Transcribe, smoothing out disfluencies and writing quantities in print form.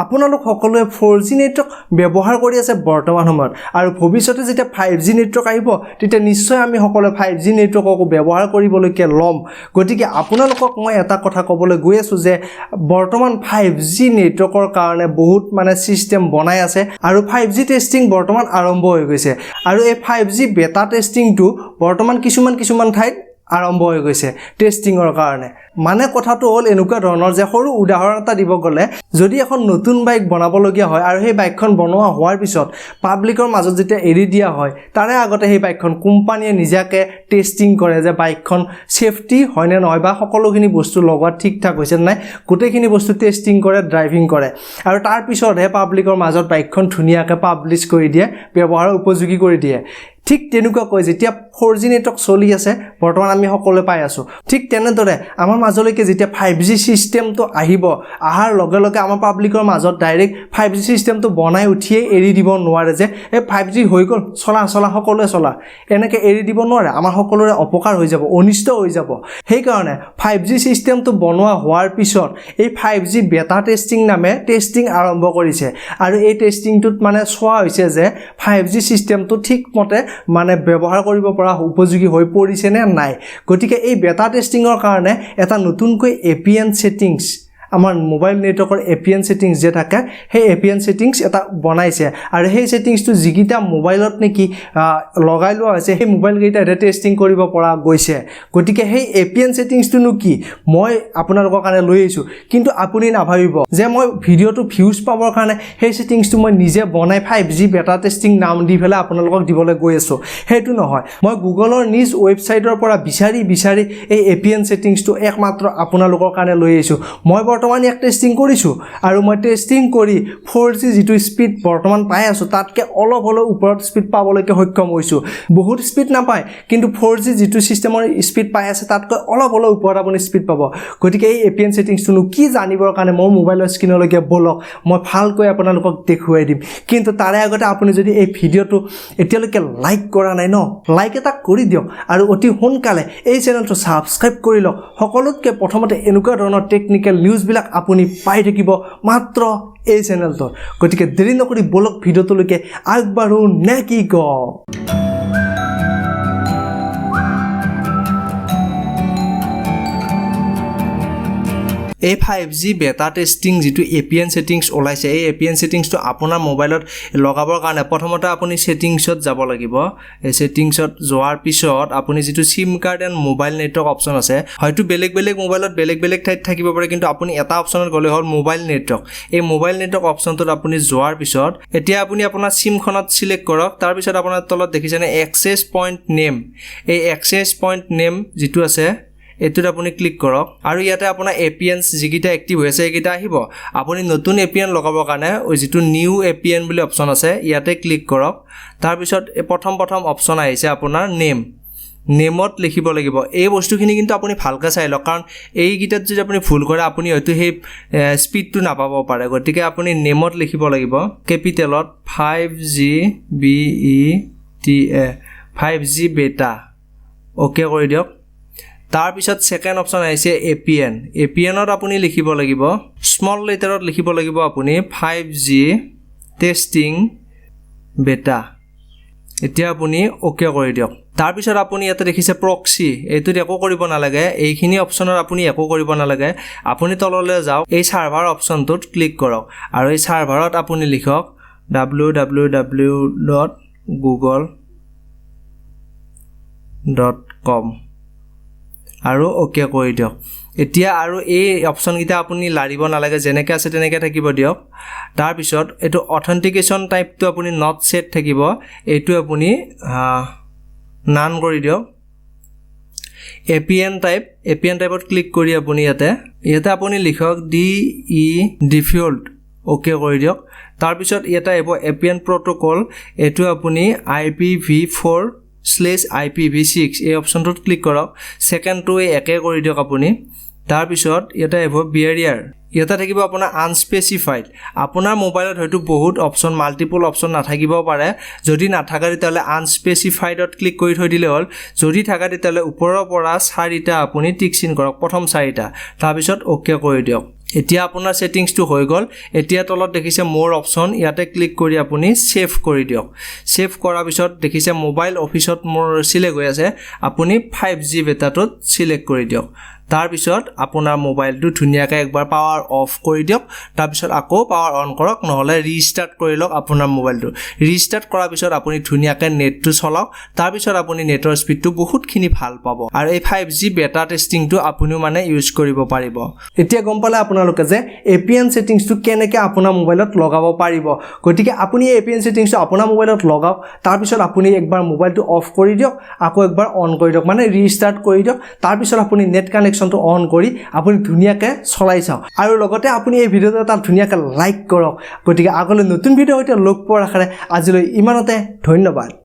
আপোনালোক সকলোৱে 4G network ব্যৱহাৰ কৰি আছে বৰ্তমান সময়ত আৰু ভৱিষ্যতে যেতিয়া 5G নেটৱৰ্ক আহিব তেতিয়া নিশ্চয় আমি সকলোৱে 5G নেটৱৰ্ককো ব্যৱহাৰ কৰিবলৈকে ল'ম গতিকে আপোনালোকক মই এটা কথা ক'বলৈ গৈ আছো যে বৰ্তমান 5G নেটৱৰ্কৰ কাৰণে বহুত মানে সিস্টেম বনাই আছে আৰু 5G টেষ্টিং বৰ্তমান আৰম্ভ হৈ গৈছে আৰু এই 5G বেটা টেষ্টিংটো বৰ্তমান কিছুমান ঠাইত আৰম্ভ হৈ গৈছে টেষ্টিংৰ কাৰণে মানে কথাটো হ'ল এনেকুৱা ধৰণৰ যে সৰু উদাহৰণ এটা দিব গ'লে যদি এখন নতুন বাইক বনাবলগীয়া হয় আৰু সেই বাইকখন বনোৱা হোৱাৰ পিছত পাব্লিকৰ মাজত যেতিয়া এৰি দিয়া হয় তাৰে আগতে সেই বাইকখন কোম্পানীয়ে নিজাকে টেষ্টিং কৰে যে বাইকখন সেফটি হয় নে নহয় বা সকলোখিনি বস্তু লগোৱা ঠিকঠাক হৈছে নাই গোটেইখিনি বস্তু টেষ্টিং কৰে ড্ৰাইভিং কৰে আৰু তাৰ পিছতহে পাব্লিকৰ মাজত বাইকখন ধুনীয়াকৈ পাব্লিছ কৰি দিয়ে ব্যৱহাৰৰ উপযোগী কৰি দিয়ে ঠিক তেনেকুৱাকৈ যেতিয়া 4G নেটৱৰ্ক চলি আছে বৰ্তমান আমি সকলোৱে পাই আছো ঠিক তেনেদৰে আমাৰ মাজলৈকে যেতিয়া 5G সিস্টেমটো আহিব আহাৰ লগে লগে আমাৰ পাব্লিকৰ মাজত ডাইৰেক্ট 5G সিস্টেমটো বনাই উঠিয়ে এৰি দিব নোৱাৰে যে এই 5G হৈ গ'ল চলা সকলোৱে চলা এনেকৈ এৰি দিব নোৱাৰে আমাৰ সকলোৰে অপকাৰ হৈ যাব অনিষ্ট হৈ যাব সেইকাৰণে 5G সিস্টেমটো বনোৱা হোৱাৰ পিছত এই 5G বেটা টেষ্টিং নামে টেষ্টিং আৰম্ভ কৰিছে আৰু এই টেষ্টিংটোত মানে চোৱা হৈছে যে 5G সিস্টেমটো ঠিকমতে মানে ব্যৱহাৰ কৰিব পৰা উপযোগী হৈ পৰিছে নে নাই গতিকে এই বেটা টেষ্টিংৰ কাৰণে এটা নতুনকৈ APN সেটিংস আমাৰ মোবাইল নেটৱৰ্কৰ APN সেটিংস যে থাকে সেই APN সেটিংস এটা বনাইছে আৰু সেই সেটিংসটো যিকিটা মোবাইলত নেকি লগাই লোৱা হৈছে সেই মোবাইল কেইটা টেষ্টিং কৰিব পৰা গৈছে গতিকে সেই APN সেটিংসটো কি মই আপোনালোকৰ কাৰণে লৈ আহিছো কিন্তু আপুনি নাভাবিব যে মই ভিডিওটো ভিউজ পাবৰ কাৰণে সেই সেটিংসটো মই নিজে বনাই 5G বেটা টেষ্টিং নাম দি ফেলে আপোনালোকক দিবলৈ গৈ আছো হেতু নহয় মই গুগলৰ নিজ ৱেবছাইটৰ পৰা বিচাৰি এই APN সেটিংসটো একমাত্ৰ আপোনালোকৰ কাৰণে লৈ আহিছো মই বৰ্তমান এক টেষ্টিং কৰিছো আৰু মই টেষ্টিং কৰি 4G যেটো স্পিড বৰ্তমান পাই আছো তাতকে অলপ হলো ওপৰত স্পিড পাবলৈকে সক্ষম হৈছো বহুত স্পিড নাপায় কিন্তু 4G যেটো সিস্টেমৰ স্পিড পাই আছে তাতকৈ অলপ হলো ওপৰত আপুনি স্পিড পাব গতিকে এই APN সেটিংসটো কি জানিবৰ কাৰণে মোৰ মোবাইলৰ স্ক্ৰিনলৈকে বলক মই ভালকৈ আপোনালোকক দেখুৱাই দিম কিন্তু তাৰে আগতে আপুনি যদি এই ভিডিওটো এতিয়ালৈকে লাইক কৰা নাই ন লাইক এটা কৰি দিয়ক আৰু অতি সোনকালে এই চেনেলটো সাবস্ক্ৰাইব কৰি লওক সকলোতকৈ প্ৰথমতে এনেকুৱা ধৰণৰ টেকনিক্যাল নিউজ বিলাক আপুনি পাই থাকিব মাত্ৰ এই চেনেলটো গতিকে দেৰি নকৰি বলক ভিডিওটোলৈকে আগবাঢ়ো নে কি ক এই 5G বেটা টেষ্টিং যেটো APN সেটিংস ওলাইছে এই APN সেটিংসটো আপোনাৰ মোবাইলত লগাবৰ কাৰণে প্ৰথমতে আপুনি সেটিংসত যাব লাগিব এই সেটিংসত যোৱাৰ পিছত আপুনি যেটো SIM card and mobile network option আছে হয়তো বেলেগ মোবাইলত বেলেগ ঠাইত থাকিব পাৰে কিন্তু আপুনি এটা অপচনত গলে হ'ল মোবাইল নেটৱৰ্ক এই মোবাইল নেটৱৰ্ক অপচনটোত আপুনি যোৱাৰ পিছত এতিয়া আপুনি আপোনাৰ সিমখনত সিলেক্ট কৰক তাৰ পিছত আপোনাৰ তলত দেখিছেনে এক্সেস পইণ্ট নেম এই এক্সেস পইণ্ট নেম যেটো আছে এতুত আপুনি ক্লিক কৰক আৰু ইয়াতে আপোনাৰ APNs যিকিটা এক্টিভ হৈছে এইকিটা আহিব আপুনি নতুন APN লগাবৰ কাৰণে ওই যেটো নিউ APN বুলি অপচন আছে ইয়াতে ক্লিক কৰক তাৰ পিছত প্ৰথম অপচন আহিছে আপোনাৰ নেমত লিখিব লাগিব এই বস্তুখিনি কিন্তু আপুনি ভালকৈ চাই লওক কাৰণ এই গিটাত যদি আপুনি ভুল কৰে আপুনি হয়তো সেই স্পিডটো নাপাব পাৰে গতিকে আপুনি নেমত লিখিব লাগিব কেপিটেলত 5G BETA 5G বেটা ওকে কৰি দিয়ক তাৰ পিছত সেকেন্ড অপচন আহিছে APNত আপুনি লিখিব লাগিব স্মল লেটাৰত লিখিব লাগিব আপুনি 5G টেষ্টিং বেটা এতিয়া আপুনি ওকে কৰি দিয়ক তাৰ পিছত আপুনি ইয়াতে দেখিছে প্ৰক্সি এইটোত একো কৰিব নালাগে এইখিনি অপচনত আপুনি একো কৰিব নালাগে আপুনি তললৈ যাওক এই সাৰ্ভাৰ অপচনটোত ক্লিক কৰক আৰু এই সাৰ্ভাৰত আপুনি লিখক www.google.com আৰু ওকে কৰি দিয়ক এতিয়া আৰু এই অপচন গিটা আপুনি লাৰিব নালাগে যেনেকৈ আছে তেনেকৈ থাকিব দিয়ক তাৰ পিছত এটো অথেন্টিকেশন টাইপটো আপুনি নট সেট থাকিব এটো আপুনি নান কৰি দিয়ক APN টাইপত ক্লিক কৰি আপুনি ইয়াতে আপুনি লিখক ডিফল্ট ওকে কৰি দিয়ক তাৰ পিছত ইয়াতে আহিব APN protocol এটো আপুনি IPv4/IPv6 এই অপচনটোত ক্লিক কৰক সেকেন্ডটো একে কৰি দিয়ক আপুনি তাৰ পিছত ইয়াতে আহিব বেৰিয়াৰ ইয়াতে থাকিব আপোনাৰ আনস্পেসিফাইড আপোনাৰ মোবাইলত হয়তো বহুত অপচন মাল্টিপল অপচন নাথাকিব পাৰে যদি নাথাকে তেতিয়ালে আনস্পেসিফাইডত ক্লিক কৰি থৈ দিলে হ'ল যদি থাকে তেতিয়ালে ওপৰৰ পৰা চাৰিটা আপুনি টিক চিন কৰক প্ৰথম চাৰিটা তাৰ পিছত ওকে কৰি দিয়ক এতিয়া আপোনাৰ সেটিংসটো হৈ গল এতিয়া তলত দেখিছে মোৰ অপচন ইয়াতে ক্লিক কৰি আপুনি সেভ কৰি দিয়ক সেভ কৰাৰ পিছত দেখিছে মোবাইল অফিসত মোৰ সিলেক্ট হৈ আছে আপুনি 5G বেটাটোত সিলেক্ট কৰি দিয়ক তাৰ পিছত আপোনাৰ মোবাইলটো ধুনিয়াকৈ একবাৰ পাৱাৰ অফ কৰি দিয়ক তাৰ পিছত আকৌ পাৱাৰ অন কৰক নহলে ৰিস্টাৰ্ট কৰি লওক আপোনাৰ মোবাইলটো ৰিস্টাৰ্ট কৰাৰ পিছত আপুনি ধুনিয়াকৈ নেটটো চলাওক তাৰ পিছত আপুনি নেটৰ স্পীডটো বহুতখিনি ভাল পাব আৰু এই 5G বেটা টেষ্টিংটো আপুনিও মানে ইউজ কৰিব পাৰিব এতিয়া গম পালে আপোনালোকে যে APN সেটিংসটো কেনেকৈ আপোনাৰ মোবাইলত লগাব পাৰিব গতিকে আপুনি এই APN সেটিংসটো আপোনাৰ মোবাইলত লগাওক তাৰ পিছত আপুনি একবাৰ মোবাইলটো অফ কৰি দিয়ক আকৌ একবাৰ অন কৰি দিয়ক মানে ৰিস্টাৰ্ট কৰি দিয়ক তাৰ পিছত আপুনি নেট কানেকশনটো অন কৰি আপুনি ধুনিয়াকৈ চলাই চাওক আৰু লগতে আপুনি এই ভিডিওটো এটা ধুনিয়াকৈ লাইক কৰক গতিকে আগলৈ নতুন ভিডিও হয়তো লগ পোৱাৰ আশাৰে আজিলৈ ইমানতে ধন্যবাদ